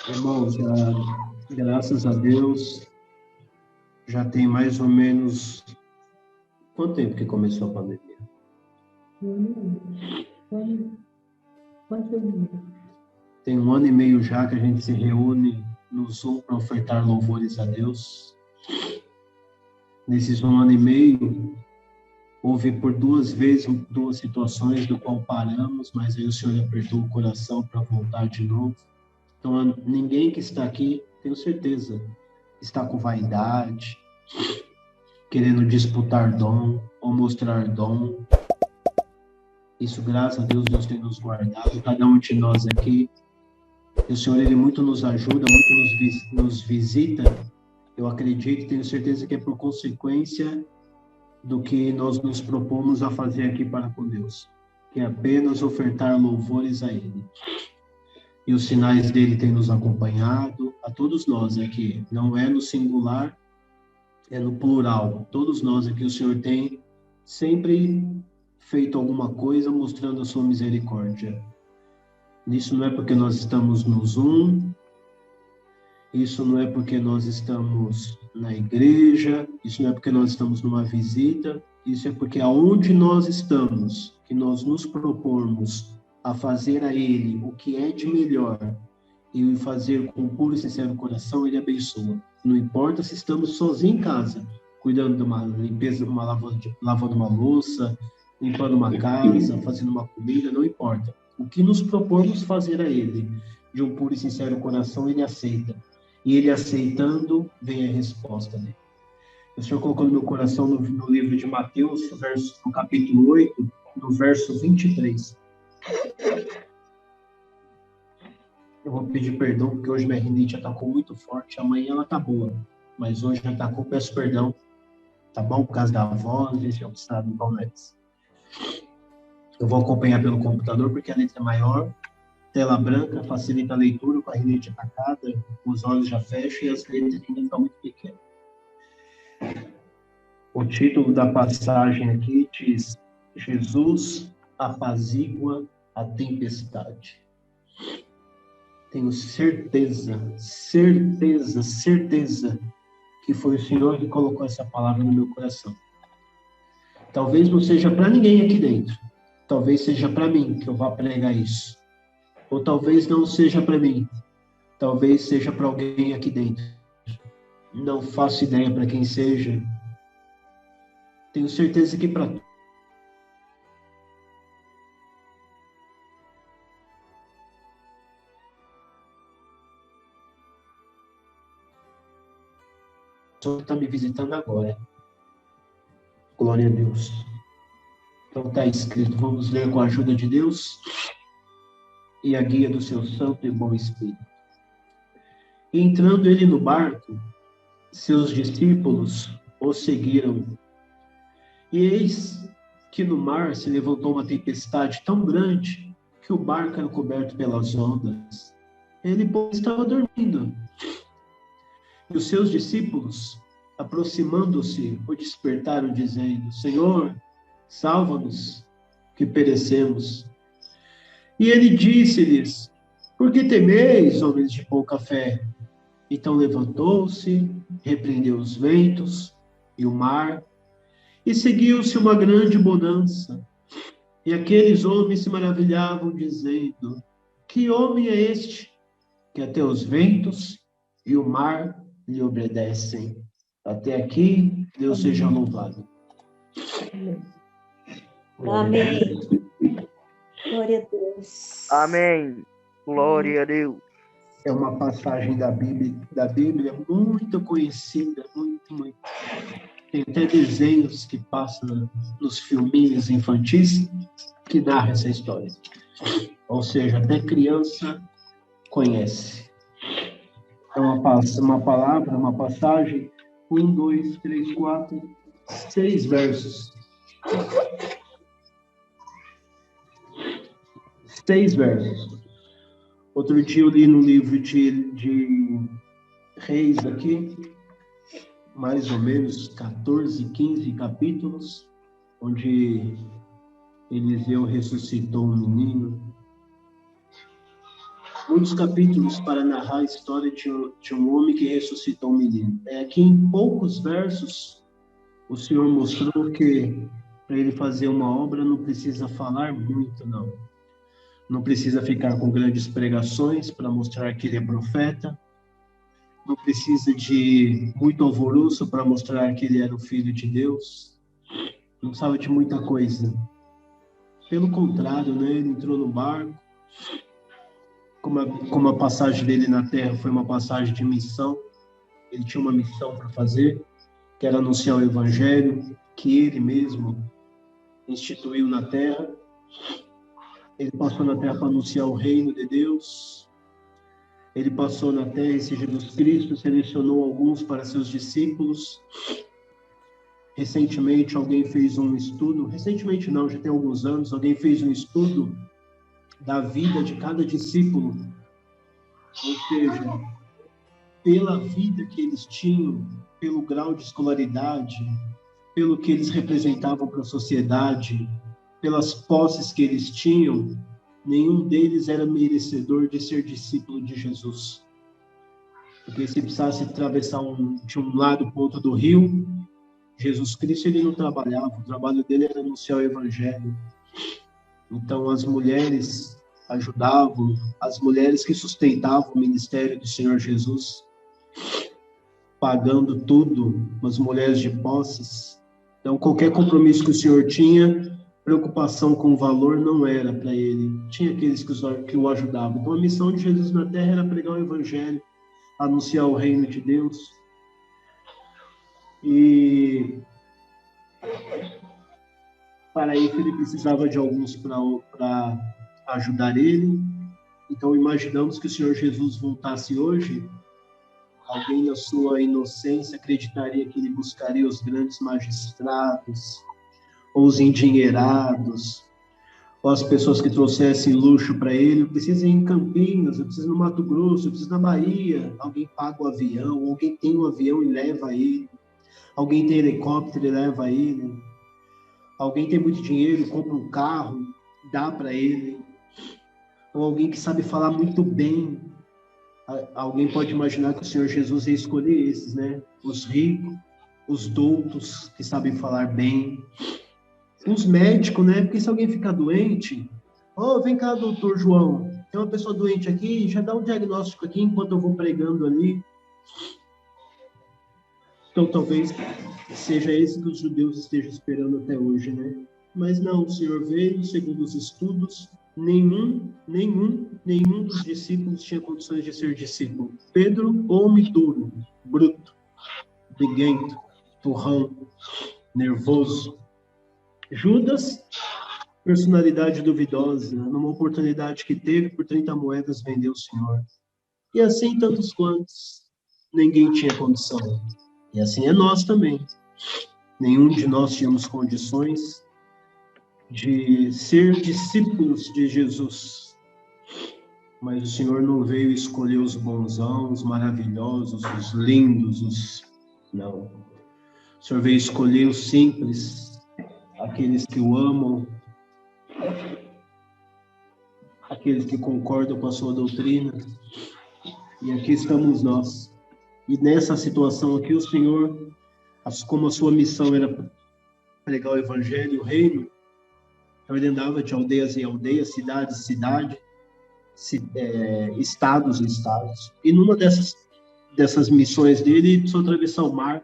Irmãos, graças a Deus, já tem mais ou menos... Quanto tempo que começou a pandemia? Tem 1 ano e meio já que a gente se reúne no Zoom para ofertar louvores a Deus. Nesses 1 ano e meio, houve por 2 vezes 2 situações do qual paramos, mas aí o Senhor apertou o coração para voltar de novo. Então, ninguém que está aqui, tenho certeza, está com vaidade, querendo disputar dom ou mostrar dom. Isso, graças a Deus, Deus tem nos guardado, cada um de nós aqui. E o Senhor, Ele muito nos ajuda, muito nos visita. Eu acredito, tenho certeza que é por consequência do que nós nos propomos a fazer aqui para com Deus, que é apenas ofertar louvores a Ele. E os sinais dele têm nos acompanhado, a todos nós aqui, não é no singular, é no plural. Todos nós aqui, o Senhor tem sempre feito alguma coisa mostrando a sua misericórdia. Isso não é porque nós estamos no Zoom, isso não é porque nós estamos na igreja, isso não é porque nós estamos numa visita, isso é porque aonde nós estamos, que nós nos propomos a fazer a Ele o que é de melhor e fazer com puro e sincero coração, Ele abençoa. Não importa se estamos sozinhos em casa, cuidando de uma limpeza, lavando uma louça, limpando uma casa, fazendo uma comida, não importa. O que nos propomos fazer a Ele, de um puro e sincero coração, Ele aceita. E Ele aceitando, vem a resposta dele. O Senhor colocou no meu coração no livro de Mateus, no capítulo 8, no verso 23. Eu vou pedir perdão, porque hoje minha rinite atacou muito forte. Amanhã ela tá boa, mas hoje atacou, peço perdão. Tá bom? Por causa da voz, esse é o estado do Palmeiras. Eu vou acompanhar pelo computador, porque a letra é maior. Tela branca, facilita a leitura, com a rinite atacada, os olhos já fecham e as letras ainda estão muito pequenas. O título da passagem aqui diz: Jesus apazigua a tempestade. Tenho certeza que foi o Senhor que colocou essa palavra no meu coração. Talvez não seja para ninguém aqui dentro. Talvez seja para mim que eu vá pregar isso. Ou talvez não seja para mim. Talvez seja para alguém aqui dentro. Não faço ideia para quem seja. Tenho certeza que para pessoa que está me visitando agora. Glória a Deus. Então está escrito, vamos ler com a ajuda de Deus e a guia do seu santo e bom Espírito. E entrando ele no barco, seus discípulos o seguiram. E eis que no mar se levantou uma tempestade tão grande que o barco era coberto pelas ondas. Ele, pois, estava dormindo. E os seus discípulos, aproximando-se, o despertaram, dizendo: Senhor, salva-nos, que perecemos. E ele disse-lhes: Por que temeis, homens de pouca fé? Então levantou-se, repreendeu os ventos e o mar, e seguiu-se uma grande bonança. E aqueles homens se maravilhavam, dizendo: Que homem é este, que até os ventos e o mar lhe obedecem? Até aqui, Deus seja louvado. Amém. Glória a Deus. Amém. Glória a Deus. É uma passagem da Bíblia muito conhecida, muito. Tem até desenhos que passam nos filminhos infantis que narram essa história. Ou seja, até criança conhece. É uma palavra, uma passagem, 1, 2, 3, 4, 6 versos. 6 versos. Outro dia eu li no livro de Reis aqui, mais ou menos 14, 15 capítulos, onde Eliseu ressuscitou um menino. muitos capítulos para narrar a história de um homem que ressuscitou um menino. Aqui em poucos versos, o Senhor mostrou que para ele fazer uma obra não precisa falar muito, não. Não precisa ficar com grandes pregações para mostrar que ele é profeta. Não precisa de muito alvoroço para mostrar que ele era o Filho de Deus. Não precisava de muita coisa. Pelo contrário, né? Ele entrou no barco. Como a passagem dele na terra foi uma passagem de missão, ele tinha uma missão para fazer, que era anunciar o evangelho, que ele mesmo instituiu na terra. Ele passou na terra para anunciar o reino de Deus. Ele passou na terra, esse Jesus Cristo selecionou alguns para seus discípulos. Recentemente alguém fez um estudo, recentemente não, já tem alguns anos, alguém fez um estudo da vida de cada discípulo, ou seja, pela vida que eles tinham, pelo grau de escolaridade, pelo que eles representavam para a sociedade, pelas posses que eles tinham, nenhum deles era merecedor de ser discípulo de Jesus. Porque se precisasse atravessar de um lado para o outro do rio, Jesus Cristo ele não trabalhava, o trabalho dele era anunciar o evangelho. Então, as mulheres ajudavam, as mulheres que sustentavam o ministério do Senhor Jesus, pagando tudo, as mulheres de posses. Então, qualquer compromisso que o Senhor tinha, preocupação com o valor não era para ele. Tinha aqueles que o ajudavam. Então, a missão de Jesus na terra era pregar o evangelho, anunciar o reino de Deus. E para isso ele precisava de alguns para ajudar ele. Então imaginamos que o Senhor Jesus voltasse hoje, alguém na sua inocência acreditaria que ele buscaria os grandes magistrados, ou os endinheirados, ou as pessoas que trouxessem luxo para ele. Eu preciso ir em Campinas, eu preciso no Mato Grosso, eu preciso na Bahia. Alguém paga o avião, alguém tem um avião e leva ele. Alguém tem helicóptero e leva ele. Alguém tem muito dinheiro, compra um carro, dá para ele. Ou alguém que sabe falar muito bem. Alguém pode imaginar que o Senhor Jesus ia escolher esses, né? Os ricos, os doutos, que sabem falar bem. Os médicos, né? Porque se alguém ficar doente, vem cá, doutor João, tem uma pessoa doente aqui, já dá um diagnóstico aqui enquanto eu vou pregando ali. Então, talvez seja esse que os judeus estejam esperando até hoje, né? Mas não, o Senhor veio, segundo os estudos, nenhum dos discípulos tinha condições de ser discípulo. Pedro, homem duro, bruto, briguento, turrão, nervoso. Judas, personalidade duvidosa, numa oportunidade que teve, por 30 moedas vendeu o Senhor. E assim tantos quantos, ninguém tinha condição. E assim é nós também. Nenhum de nós tínhamos condições de ser discípulos de Jesus. Mas o Senhor não veio escolher os bonzãos, os maravilhosos, os lindos, Não. O Senhor veio escolher os simples, aqueles que o amam, aqueles que concordam com a sua doutrina. E aqui estamos nós. E nessa situação aqui, o Senhor, como a sua missão era pregar o evangelho e o reino, então ele andava de aldeias em aldeias, cidade em cidade, estados em estados. E numa dessas missões dele, ele precisou atravessar o mar.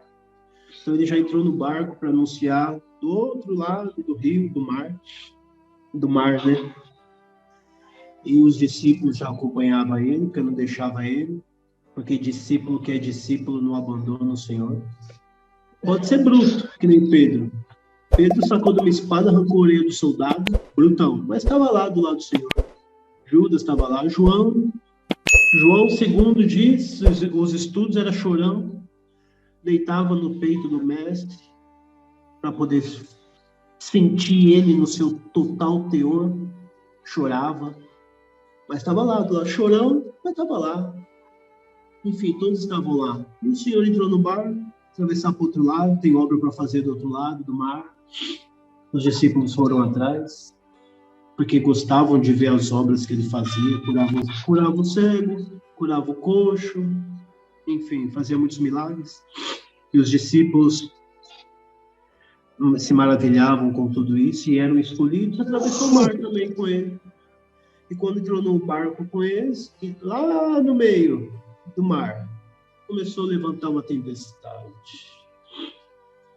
Então ele já entrou no barco para anunciar do outro lado do rio, do mar, né? E os discípulos já acompanhavam ele, porque não deixava ele, porque discípulo que é discípulo não abandona o Senhor. Pode ser bruto, que nem Pedro. Pedro sacou de uma espada, arrancou a orelha do soldado, brutão, mas estava lá do lado do Senhor. Judas estava lá. João, segundo diz, os estudos era chorão, deitava no peito do mestre para poder sentir ele no seu total teor, chorava, mas estava lá, do lado, chorão, mas estava lá. Enfim, todos estavam lá. E o Senhor entrou no barco, atravessar para o outro lado, tem obra para fazer do outro lado do mar. Os discípulos foram atrás. porque gostavam de ver as obras que ele fazia, curava o cego, curava o coxo, enfim, fazia muitos milagres. E os discípulos se maravilhavam com tudo isso e eram escolhidos, atravessou o mar também com ele. E quando entrou no barco com eles, lá no meio do mar, começou a levantar uma tempestade.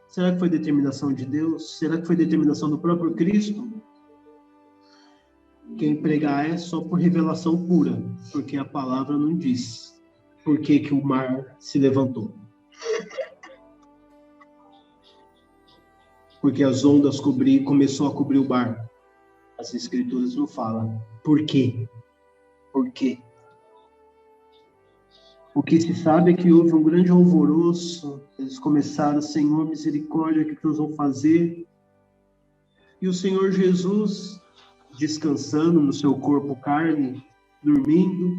Será que foi determinação de Deus? Será que foi determinação do próprio Cristo? Quem pregar é só por revelação pura, porque a palavra não diz por que o mar se levantou. Porque as ondas começou a cobrir o barco. As escrituras não falam. Por quê? Por quê? O que se sabe é que houve um grande alvoroço. Eles começaram, Senhor, misericórdia, o que nós vamos fazer? E o Senhor Jesus, descansando no seu corpo carne, dormindo,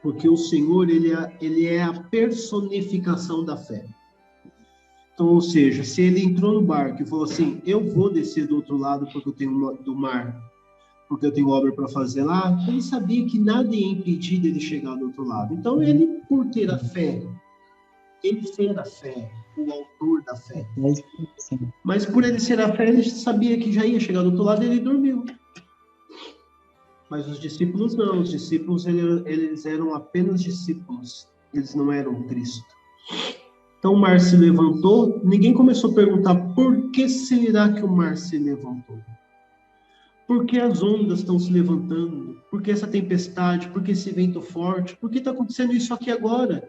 porque o Senhor, ele é a personificação da fé. Então, ou seja, se ele entrou no barco e falou assim, eu vou descer do outro lado porque eu tenho do mar, porque eu tenho obra para fazer lá, ele sabia que nada ia impedir dele chegar do outro lado. Então, ele, por ter a fé, ele ser a fé, o autor da fé. Mas por ele ser a fé, ele sabia que já ia chegar do outro lado e ele dormiu. Mas os discípulos não, os discípulos eles eram apenas discípulos, eles não eram Cristo. Então o mar se levantou, ninguém começou a perguntar por que será que o mar se levantou? Por que as ondas estão se levantando? Por que essa tempestade? Por que esse vento forte? Por que está acontecendo isso aqui agora?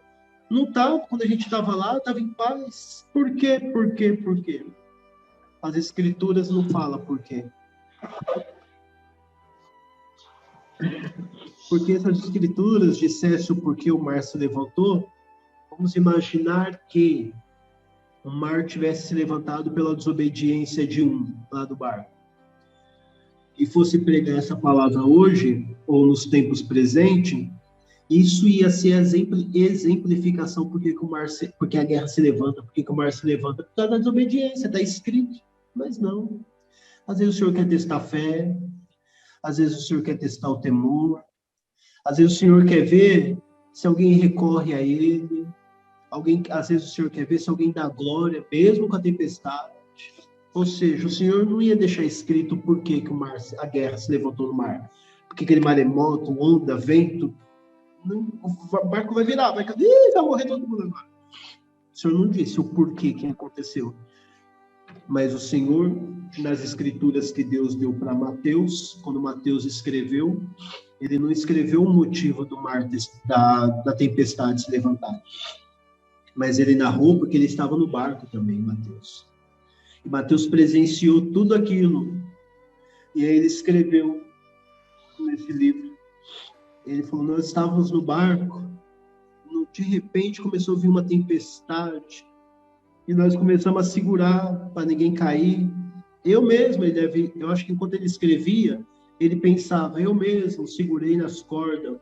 Não estava, quando a gente estava lá, estava em paz. Por quê? Por quê? Por quê? As escrituras não falam por quê. Porque se as escrituras dissessem o porquê o mar se levantou, vamos imaginar que o mar tivesse se levantado pela desobediência de um lá do barco. E fosse pregar essa palavra hoje, ou nos tempos presentes, isso ia ser exemplificação porque a guerra se levanta, porque o mar se levanta, por causa da desobediência, está escrito. Mas não. Às vezes o Senhor quer testar a fé, às vezes o Senhor quer testar o temor, às vezes o Senhor quer ver se alguém recorre a Ele, às vezes o Senhor quer ver se alguém dá glória, mesmo com a tempestade. Ou seja, o Senhor não ia deixar escrito por que a guerra se levantou no mar. Porque aquele maremoto, onda, vento, o barco vai virar, vai morrer todo mundo agora. O Senhor não disse o porquê que aconteceu. Mas o Senhor, nas escrituras que Deus deu para Mateus, quando Mateus escreveu, ele não escreveu o motivo do mar, da tempestade se levantar. Mas ele narrou porque ele estava no barco também, Mateus. E Mateus presenciou tudo aquilo. E aí ele escreveu nesse livro. Ele falou, nós estávamos no barco, de repente começou a vir uma tempestade, e nós começamos a segurar para ninguém cair. Eu acho que enquanto ele escrevia, ele pensava, eu mesmo segurei nas cordas,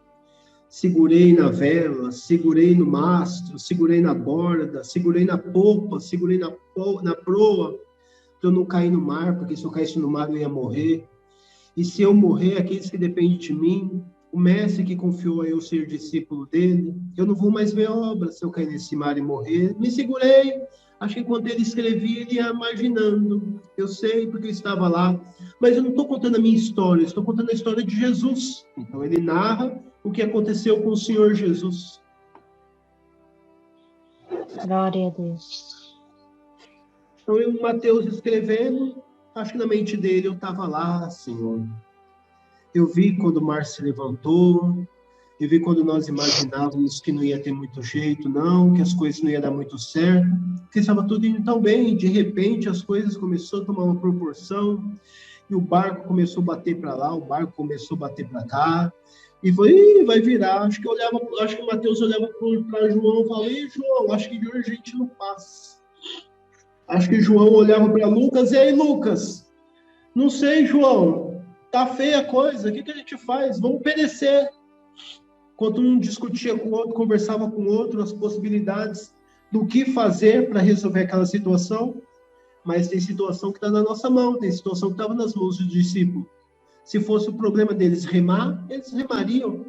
segurei na vela, segurei no mastro, segurei na borda, segurei na polpa, segurei na proa, para eu não cair no mar, porque se eu caísse no mar eu ia morrer. E se eu morrer, aqueles que dependem de mim, o mestre que confiou a eu ser discípulo dele, eu não vou mais ver obra se eu cair nesse mar e morrer. Me segurei. Acho que enquanto ele escrevia, ele ia imaginando. Eu sei porque eu estava lá. Mas eu não estou contando a minha história, eu estou contando a história de Jesus. Então ele narra o que aconteceu com o Senhor Jesus. Glória a Deus. Então eu, Mateus escrevendo, acho que na mente dele eu estava lá, Senhor. Eu vi quando o mar se levantou, eu vi quando nós imaginávamos que não ia ter muito jeito, não, que as coisas não iam dar muito certo, que estava tudo indo tão bem, de repente as coisas começaram a tomar uma proporção, e o barco começou a bater para lá, o barco começou a bater para cá, e foi, vai virar. Acho que o Mateus olhava para João e falava, ei, João, acho que de hoje a gente não passa. Acho que João olhava para Lucas, e aí, Lucas? Não sei, João. Tá feia a coisa, o que a gente faz? Vamos perecer. Enquanto um discutia com o outro, conversava com o outro, as possibilidades do que fazer para resolver aquela situação, Mas tem situação que está na nossa mão, tem situação que estava nas mãos dos discípulos. Se fosse o problema deles remar, eles remariam.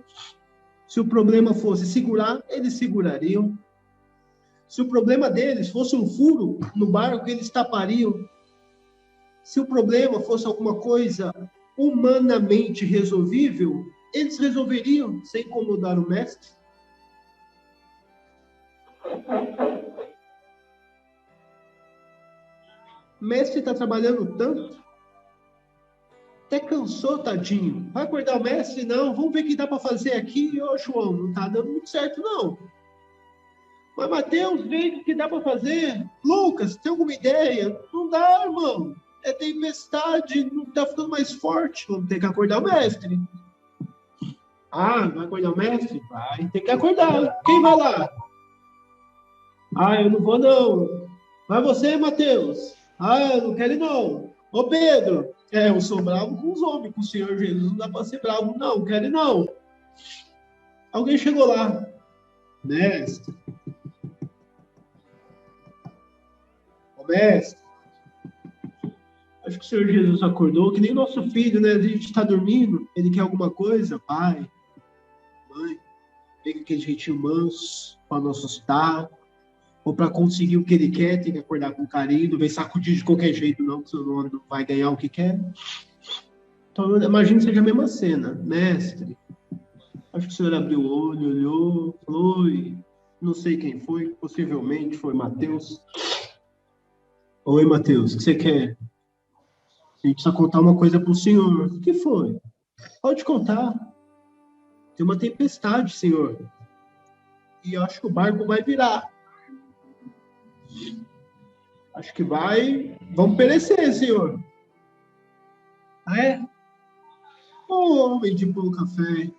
Se o problema fosse segurar, eles segurariam. Se o problema deles fosse um furo no barco, eles tapariam. Se o problema fosse alguma coisa humanamente resolvível, eles resolveriam sem incomodar o mestre. O mestre está trabalhando tanto, até cansou, tadinho. Vai acordar o mestre? Não, vamos ver o que dá para fazer aqui. Ô, João, não está dando muito certo, não. Mas, Mateus, vê o que dá para fazer. Lucas, tem alguma ideia? Não dá, irmão. É tempestade, não está ficando mais forte. Vamos ter que acordar o mestre. Ah, vai acordar o mestre? Vai ter que acordar. Quem vai lá? Ah, eu não vou, não. Vai você, Mateus. Ah, eu não quero ir, não. Ô, Pedro. Eu sou bravo com os homens, com o Senhor Jesus. Não dá para ser bravo, não. Não quero ir, não. Alguém chegou lá. Mestre. Ô, mestre. Acho que o Senhor Jesus acordou, que nem nosso filho, né? A gente está dormindo, ele quer alguma coisa, pai, mãe, pega aquele jeitinho manso para não assustar, ou para conseguir o que ele quer, tem que acordar com carinho, não vem sacudir de qualquer jeito, não, que senão não vai ganhar o que quer. Então, eu imagino que seja a mesma cena, mestre. Acho que o Senhor abriu o olho, olhou, falou, oi, não sei quem foi, possivelmente foi Mateus. Oi, Mateus, o que você quer? A gente precisa contar uma coisa para o senhor. O que foi? Pode contar. Tem uma tempestade, senhor. E eu acho que o barco vai virar. Acho que vai... Vamos perecer, senhor. Ah, é? Ô, homem de pouca fé.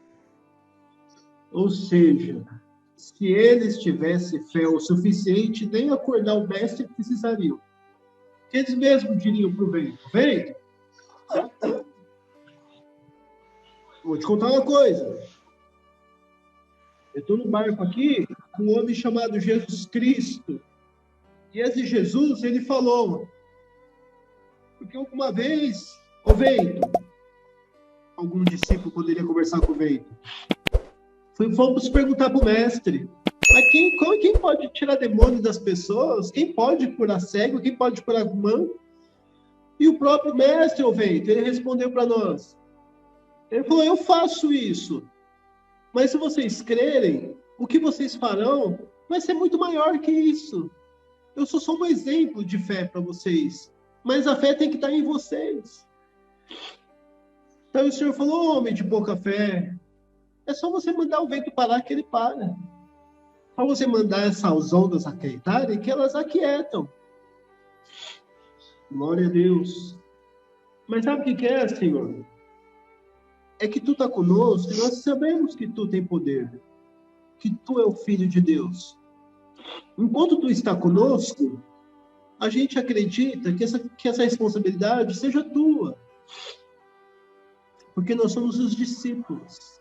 Ou seja, se eles tivessem fé o suficiente, nem acordar o mestre precisariam. Eles mesmos diriam para o vento, vento, vou te contar uma coisa. Eu estou no barco aqui com um homem chamado Jesus Cristo. E esse Jesus, ele falou, porque alguma vez, o vento, algum discípulo poderia conversar com o vento. Fomos perguntar para o mestre, mas quem pode tirar demônio das pessoas? Quem pode curar cego? Quem pode curar humano? E o próprio mestre, o vento, ele respondeu para nós. Ele falou, eu faço isso. Mas se vocês crerem, o que vocês farão vai ser muito maior que isso. Eu sou só um exemplo de fé para vocês. Mas a fé tem que estar em vocês. Então o Senhor falou, homem de pouca fé, é só você mandar o vento parar que ele para. Só você mandar essas ondas aquietarem que elas aquietam. Glória a Deus. Mas sabe o que é, Senhor? É que Tu está conosco e nós sabemos que Tu tem poder. Que Tu é o Filho de Deus. Enquanto Tu está conosco, a gente acredita que essa responsabilidade seja Tua. Porque nós somos os discípulos.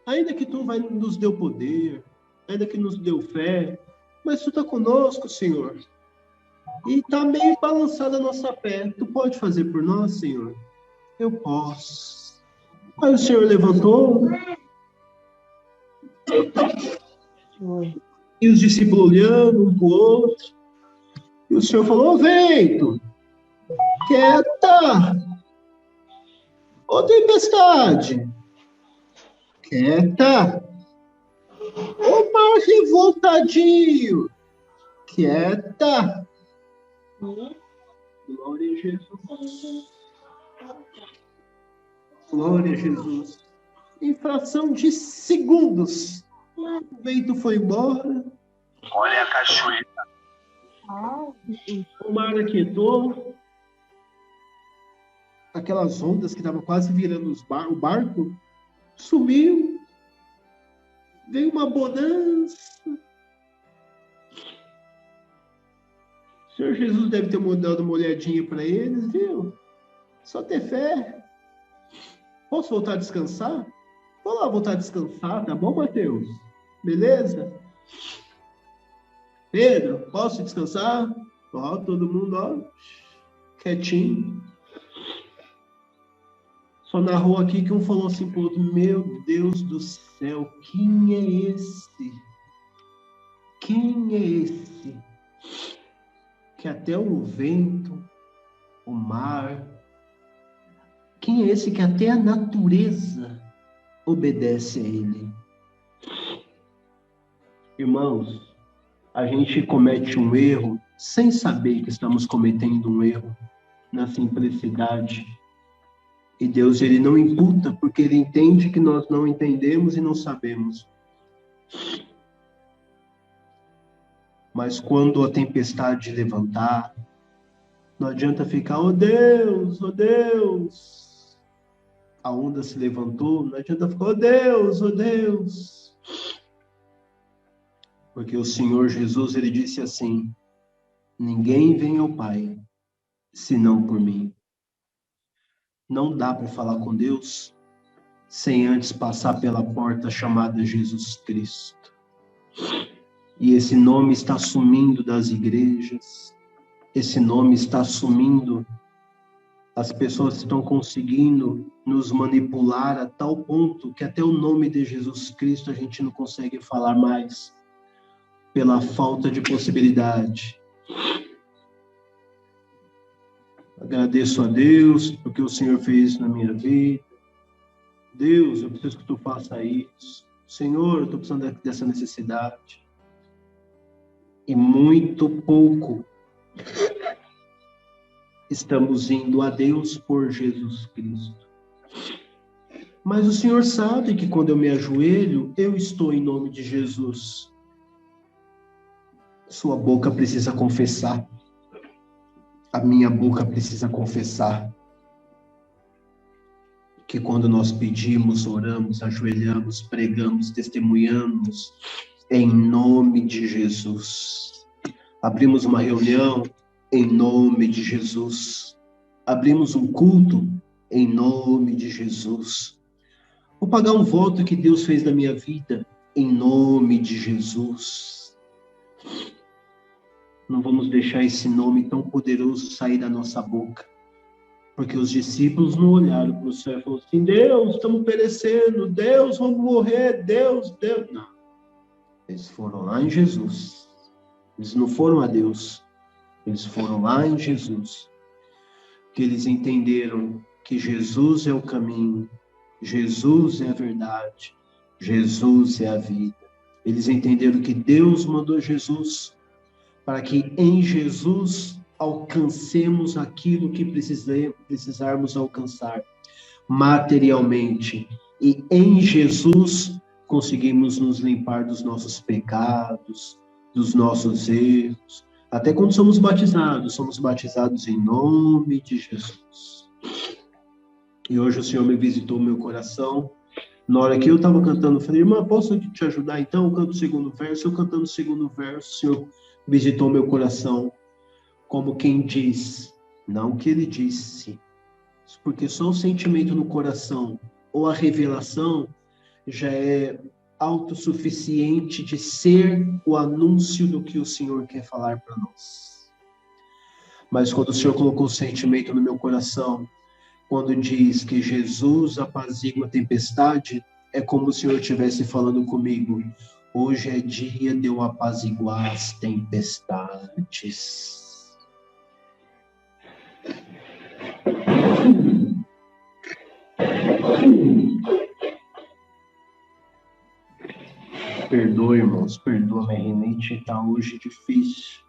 Ainda que Tu nos deu poder, ainda que nos deu fé, mas Tu está conosco, Senhor. E está meio balançada a nossa fé. Tu pode fazer por nós, Senhor? Eu posso. Aí o Senhor levantou. E os discípulos olhando um para o outro. E o Senhor falou, vento, quieta. Ô tempestade, quieta. Ô mar revoltadinho, quieta. Glória a Jesus. Glória a Jesus. Em fração de segundos, o vento foi embora. Olha a cachoeira. O mar aquietou. Aquelas ondas que estavam quase virando o barco sumiu. Veio uma bonança. O Senhor Jesus deve ter dado uma olhadinha para eles, viu? Só ter fé. Posso voltar a descansar? Vou lá voltar a descansar, tá bom, Mateus? Beleza? Pedro, posso descansar? Ó, todo mundo, ó, quietinho. Só narrou aqui que um falou assim pro outro: meu Deus do céu, quem é esse? Quem é esse? Que até o vento, o mar, quem é esse que até a natureza obedece a ele? Irmãos, a gente comete um erro sem saber que estamos cometendo um erro na simplicidade. E Deus, ele não imputa porque ele entende que nós não entendemos e não sabemos. Mas quando a tempestade levantar, não adianta ficar, oh Deus, oh Deus. A onda se levantou, não adianta ficar, oh Deus, oh Deus. Porque o Senhor Jesus, ele disse assim: ninguém vem ao Pai, senão por mim. Não dá para falar com Deus sem antes passar pela porta chamada Jesus Cristo. E esse nome está sumindo das igrejas, esse nome está sumindo, as pessoas estão conseguindo nos manipular a tal ponto que até o nome de Jesus Cristo a gente não consegue falar mais, pela falta de possibilidade. Agradeço a Deus porque o Senhor fez isso na minha vida. Deus, eu preciso que tu faça isso. Senhor, eu estou precisando dessa necessidade. E muito pouco estamos indo a Deus por Jesus Cristo. Mas o Senhor sabe que quando eu me ajoelho, eu estou em nome de Jesus. Sua boca precisa confessar. A minha boca precisa confessar que quando nós pedimos, oramos, ajoelhamos, pregamos, testemunhamos, em nome de Jesus. Abrimos uma reunião em nome de Jesus. Abrimos um culto em nome de Jesus. Vou pagar um voto que Deus fez na minha vida em nome de Jesus. Não vamos deixar esse nome tão poderoso sair da nossa boca. Porque os discípulos não olharam para o céu e falaram assim: Deus, estamos perecendo, Deus, vamos morrer, Deus. Não. Eles foram lá em Jesus. Eles não foram a Deus. Eles foram lá em Jesus. Que eles entenderam que Jesus é o caminho, Jesus é a verdade, Jesus é a vida. Eles entenderam que Deus mandou Jesus para que em Jesus alcancemos aquilo que precisarmos alcançar materialmente. E em Jesus conseguimos nos limpar dos nossos pecados, dos nossos erros. Até quando somos batizados em nome de Jesus. E hoje o Senhor me visitou o meu coração. Na hora que eu estava cantando, eu falei: irmã, posso te ajudar então? Eu canto o segundo verso. Eu cantando o segundo verso, o Senhor visitou meu coração. Como quem diz, não que ele disse, porque só o sentimento no coração ou a revelação já é autossuficiente de ser o anúncio do que o Senhor quer falar para nós. Mas quando o Senhor colocou o sentimento no meu coração, quando diz que Jesus apazigua a tempestade, é como o Senhor estivesse falando comigo: hoje é dia de eu apaziguar as tempestades. Perdoa, irmãos, perdoa, minha rinite está hoje difícil.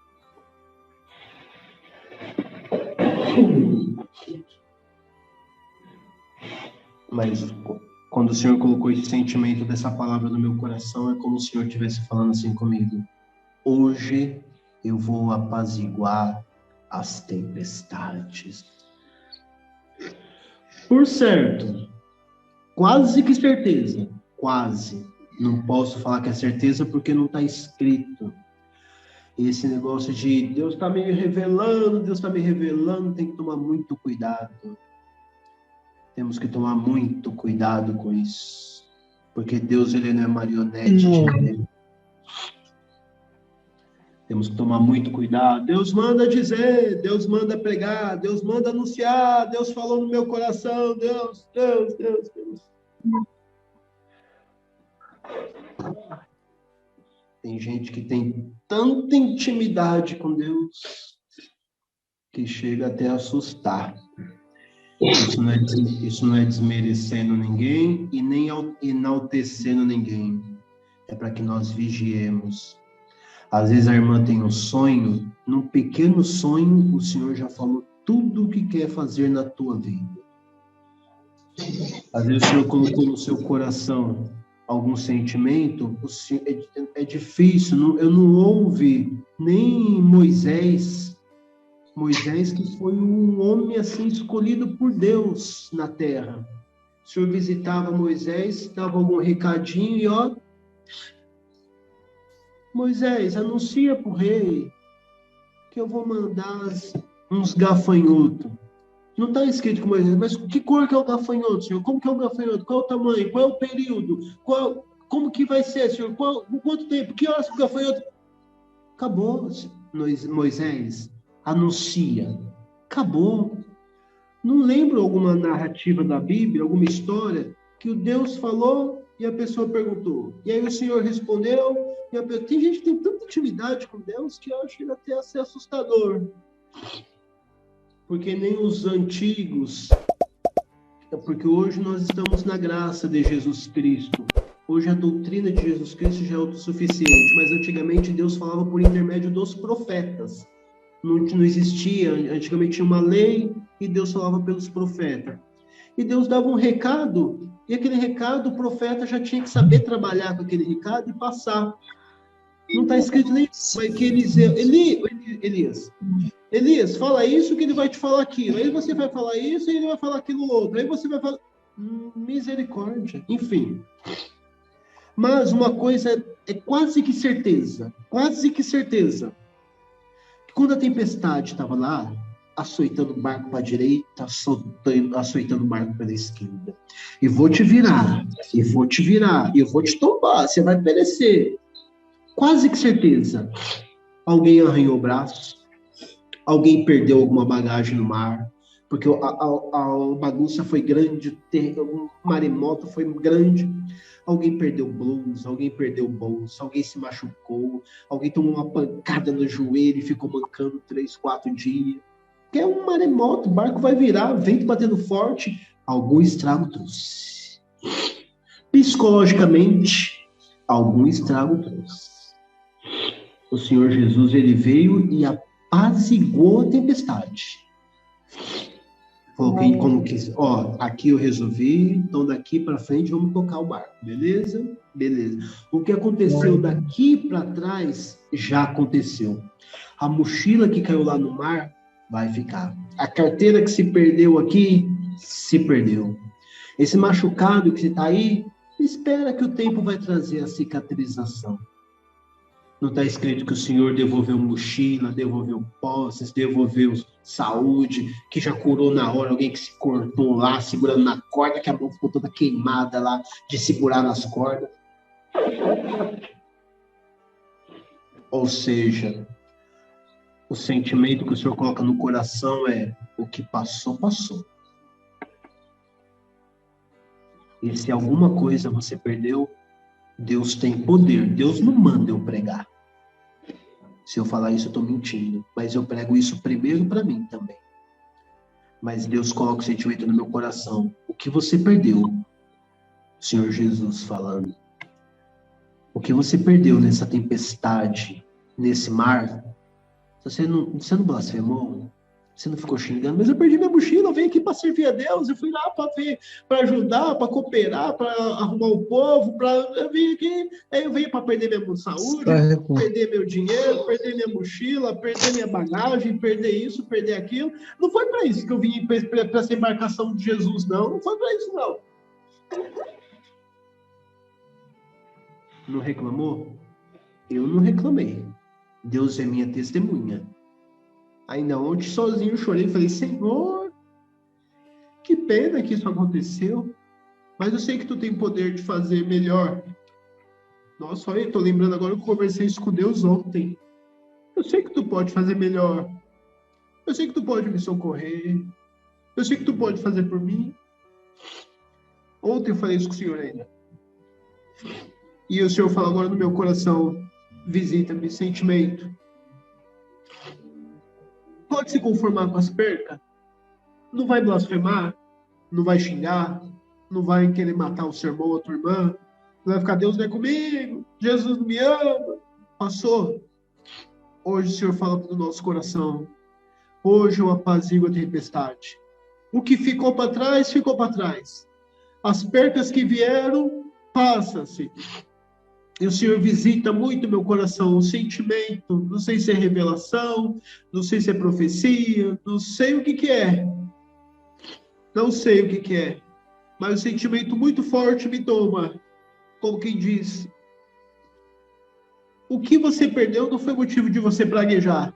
Mas quando o Senhor colocou esse sentimento dessa palavra no meu coração, é como se o Senhor estivesse falando assim comigo: hoje eu vou apaziguar as tempestades. Por certo, quase que certeza, quase. Não posso falar que é certeza porque não está escrito. Esse negócio de Deus está me revelando, tem que tomar muito cuidado. Temos que tomar muito cuidado com isso. Porque Deus, ele não é marionete de ninguém. Temos que tomar muito cuidado. Deus manda dizer, Deus manda pregar, Deus manda anunciar, Deus falou no meu coração, Deus. Tem gente que tem tanta intimidade com Deus que chega até a assustar. Isso não é desmerecendo ninguém e nem enaltecendo ninguém. É para que nós vigiemos. Às vezes a irmã tem um sonho, num pequeno sonho, o Senhor já falou tudo o que quer fazer na tua vida. Às vezes o Senhor colocou no seu coração algum sentimento, é difícil, eu não ouvi nem Moisés que foi um homem assim escolhido por Deus na terra. O Senhor visitava Moisés, dava algum recadinho e ó, Moisés, anuncia para o rei que eu vou mandar uns gafanhotos. Não está escrito com Moisés, mas que cor que é o gafanhoto, Senhor? Como que é o gafanhoto? Qual é o tamanho? Qual é o período? Como que vai ser, Senhor? Quanto tempo? Que horas que o gafanhoto... Acabou, Moisés. Anuncia. Acabou. Não lembro alguma narrativa da Bíblia, alguma história, que o Deus falou e a pessoa perguntou. E aí o Senhor respondeu. E a pessoa... Tem gente que tem tanta intimidade com Deus que eu acho até a ser assustador. Porque nem os antigos... Porque hoje nós estamos na graça de Jesus Cristo. Hoje a doutrina de Jesus Cristo já é autossuficiente. Mas antigamente Deus falava por intermédio dos profetas. Não existia, antigamente tinha uma lei e Deus falava pelos profetas. E Deus dava um recado, e aquele recado o profeta já tinha que saber trabalhar com aquele recado e passar. Não está escrito nem que Elias, fala isso que ele vai te falar aquilo. Aí você vai falar isso e ele vai falar aquilo outro. Aí você vai falar... misericórdia. Enfim. Mas uma coisa é quase que certeza. Quando a tempestade estava lá, açoitando o barco para a direita, açoitando o barco pela esquerda. E vou te virar, e vou te tombar, você vai perecer. Quase que certeza. Alguém arranhou o braço, alguém perdeu alguma bagagem no mar, porque a bagunça foi grande, o maremoto foi grande. Alguém perdeu blues, alguém perdeu bolsa, alguém se machucou, alguém tomou uma pancada no joelho e ficou mancando 3, 4 dias. Que é um maremoto, o barco vai virar, vento batendo forte, algum estrago trouxe. Psicologicamente, algum estrago trouxe. O Senhor Jesus, ele veio e apaziguou a tempestade. Coloquei como que, ó, aqui eu resolvi, então daqui para frente vamos tocar o barco, beleza? Beleza. O que aconteceu daqui para trás, já aconteceu. A mochila que caiu lá no mar, vai ficar. A carteira que se perdeu aqui, se perdeu. Esse machucado que está aí, espera que o tempo vai trazer a cicatrização. Não está escrito que o Senhor devolveu mochila, devolveu posses, devolveu saúde, que já curou na hora alguém que se cortou lá, segurando na corda, que a mão ficou toda queimada lá, de segurar nas cordas. Ou seja, o sentimento que o Senhor coloca no coração é: o que passou, passou. E se alguma coisa você perdeu, Deus tem poder. Deus não manda eu pregar. Se eu falar isso, eu estou mentindo. Mas eu prego isso primeiro para mim também. Mas Deus coloca o sentimento no meu coração. O que você perdeu? Senhor Jesus falando. O que você perdeu nessa tempestade, nesse mar? Você não blasfemou? Você não ficou xingando? Mas eu perdi minha mochila, eu vim aqui para servir a Deus, eu fui lá para ajudar, para cooperar, para arrumar o povo, eu vim aqui, aí eu venho para perder minha saúde, perder meu dinheiro, perder minha mochila, perder minha bagagem, perder isso, perder aquilo. Não foi para isso que eu vim, para essa embarcação de Jesus, não. Não foi para isso, não. Não reclamou? Eu não reclamei. Deus é minha testemunha. Ainda ontem, sozinho, eu chorei e falei: Senhor, que pena que isso aconteceu, mas eu sei que tu tem poder de fazer melhor. Nossa, olha, eu tô lembrando agora que eu conversei isso com Deus ontem. Eu sei que tu pode fazer melhor. Eu sei que tu pode me socorrer. Eu sei que tu pode fazer por mim. Ontem eu falei isso com o Senhor ainda. E o Senhor fala agora no meu coração, visita-me, sentimento. Pode se conformar com as percas. Não vai blasfemar, não vai xingar, não vai querer matar o seu irmão ou a tua irmã. Não vai ficar, Deus não é comigo, Jesus não me ama. Passou. Hoje o Senhor fala para o nosso coração. Hoje eu apazigo a tempestade. O que ficou para trás, ficou para trás. As percas que vieram, passa-se. E o Senhor visita muito meu coração, o sentimento, não sei se é revelação, não sei se é profecia, não sei o que é. Não sei o que é. Mas um sentimento muito forte me toma. Como quem diz, o que você perdeu não foi motivo de você praguejar.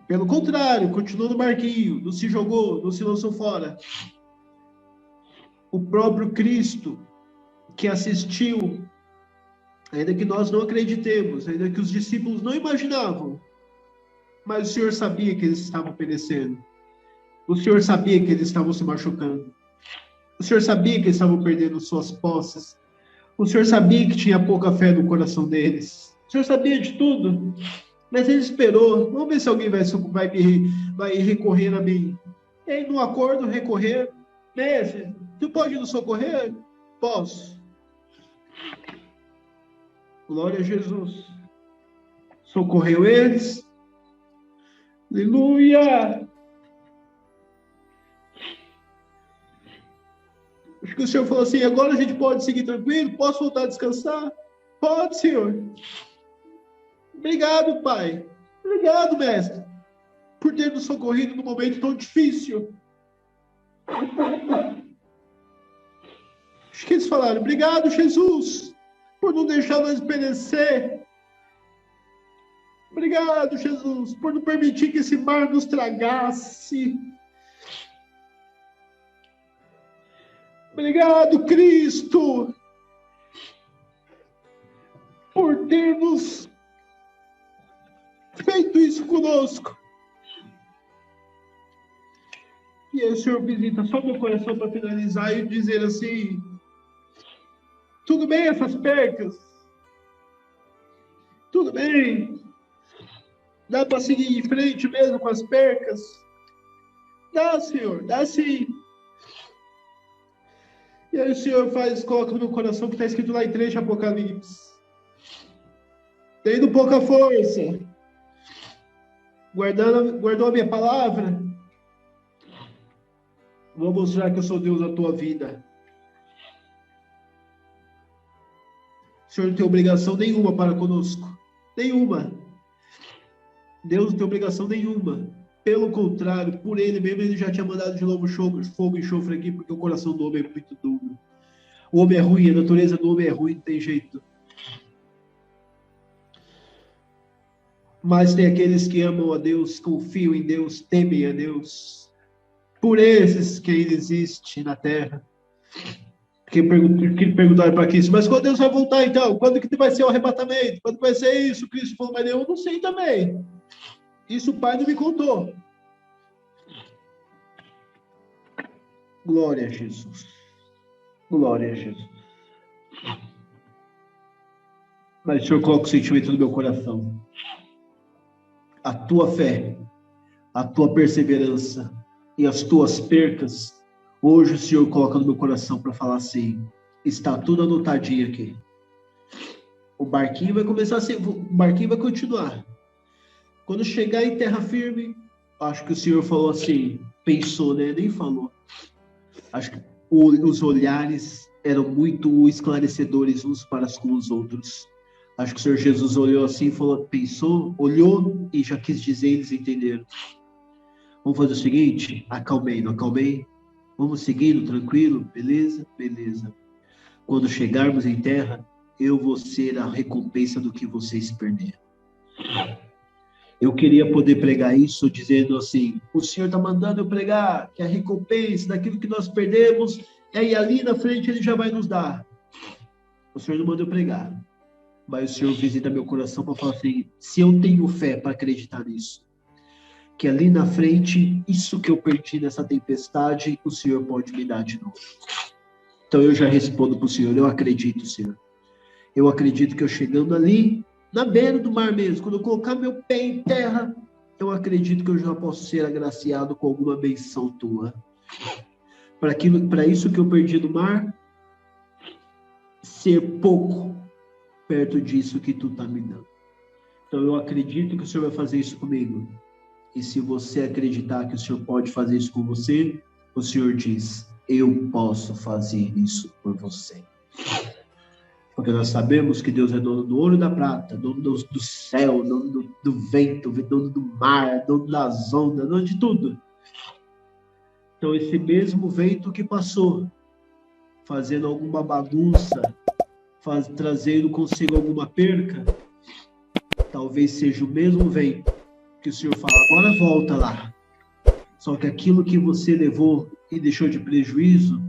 Pelo contrário, continuou no barquinho, não se jogou, não se lançou fora. O próprio Cristo que assistiu, ainda que nós não acreditemos, ainda que os discípulos não imaginavam, mas o Senhor sabia que eles estavam perecendo. O Senhor sabia que eles estavam se machucando. O Senhor sabia que eles estavam perdendo suas posses. O Senhor sabia que tinha pouca fé no coração deles. O Senhor sabia de tudo. Mas ele esperou. Vamos ver se alguém vai recorrer a mim. E aí, no acordo, recorrer. Mestre, tu pode nos socorrer? Posso. Glória a Jesus. Socorreu eles. Aleluia. Acho que o Senhor falou assim, agora a gente pode seguir tranquilo? Posso voltar a descansar? Pode, Senhor. Obrigado, Pai. Obrigado, Mestre, por ter nos socorrido num momento tão difícil. Acho que eles falaram, obrigado, Jesus, por não deixar nós perecer. Obrigado, Jesus, por não permitir que esse mar nos tragasse. Obrigado, Cristo, por termos feito isso conosco. E aí o Senhor visita só meu coração para finalizar e dizer assim, tudo bem essas percas? Tudo bem? Dá para seguir em frente mesmo com as percas? Dá, Senhor, dá sim. E aí o Senhor coloca no meu coração que está escrito lá em 3 de Apocalipse. Tendo pouca força, guardou a minha palavra, vou mostrar que eu sou Deus na tua vida. O Senhor não tem obrigação nenhuma para conosco. Nenhuma. Deus não tem obrigação nenhuma. Pelo contrário, por ele mesmo, ele já tinha mandado de novo fogo e enxofre aqui, porque o coração do homem é muito duro. O homem é ruim, a natureza do homem é ruim, não tem jeito. Mas tem aqueles que amam a Deus, confiam em Deus, temem a Deus. Por esses que ainda existe na terra. Que perguntaram para Cristo, mas quando Deus vai voltar então? Quando que vai ser o arrebatamento? Quando vai ser isso? Cristo falou, mas eu não sei também. Isso o Pai não me contou. Glória a Jesus. Glória a Jesus. Mas o Senhor coloca o sentimento no meu coração. A tua fé, a tua perseverança e as tuas percas, hoje o Senhor coloca no meu coração para falar assim, está tudo anotadinho aqui. O barquinho vai começar a ser, o barquinho vai continuar. Quando chegar em terra firme, acho que o Senhor falou assim, pensou, né? Nem falou. Acho que os olhares eram muito esclarecedores uns para com os outros. Acho que o Senhor Jesus olhou assim, falou, pensou, olhou e já quis dizer, eles entenderam. Vamos fazer o seguinte, acalmei, não acalmei? Vamos seguindo, tranquilo? Beleza? Beleza. Quando chegarmos em terra, eu vou ser a recompensa do que vocês perderam. Eu queria poder pregar isso dizendo assim, o Senhor está mandando eu pregar que a recompensa daquilo que nós perdemos, e ali na frente Ele já vai nos dar. O Senhor não mandou eu pregar. Mas o Senhor visita meu coração para falar assim, se eu tenho fé para acreditar nisso, que ali na frente, isso que eu perdi nessa tempestade, o Senhor pode me dar de novo. Então eu já respondo para o Senhor, eu acredito, Senhor. Eu acredito que eu chegando ali, na beira do mar mesmo, quando eu colocar meu pé em terra, eu acredito que eu já posso ser agraciado com alguma benção tua. Para isso que eu perdi no mar, ser pouco perto disso que tu está me dando. Então eu acredito que o Senhor vai fazer isso comigo. E se você acreditar que o Senhor pode fazer isso com você, o Senhor diz, eu posso fazer isso por você. Porque nós sabemos que Deus é dono do ouro e da prata, dono do céu, dono do vento, dono do mar, dono das ondas, dono de tudo. Então esse mesmo vento que passou, fazendo alguma bagunça, trazendo consigo alguma perca, talvez seja o mesmo vento que o Senhor fala, agora volta lá. Só que aquilo que você levou e deixou de prejuízo,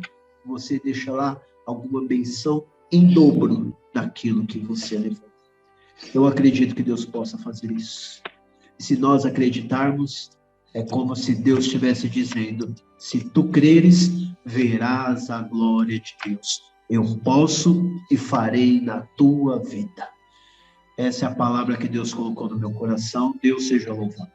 você deixa lá alguma benção em dobro daquilo que você levou. Eu acredito que Deus possa fazer isso. E se nós acreditarmos, é como se Deus estivesse dizendo, se tu creres, verás a glória de Deus. Eu posso e farei na tua vida. Essa é a palavra que Deus colocou no meu coração. Deus seja louvado.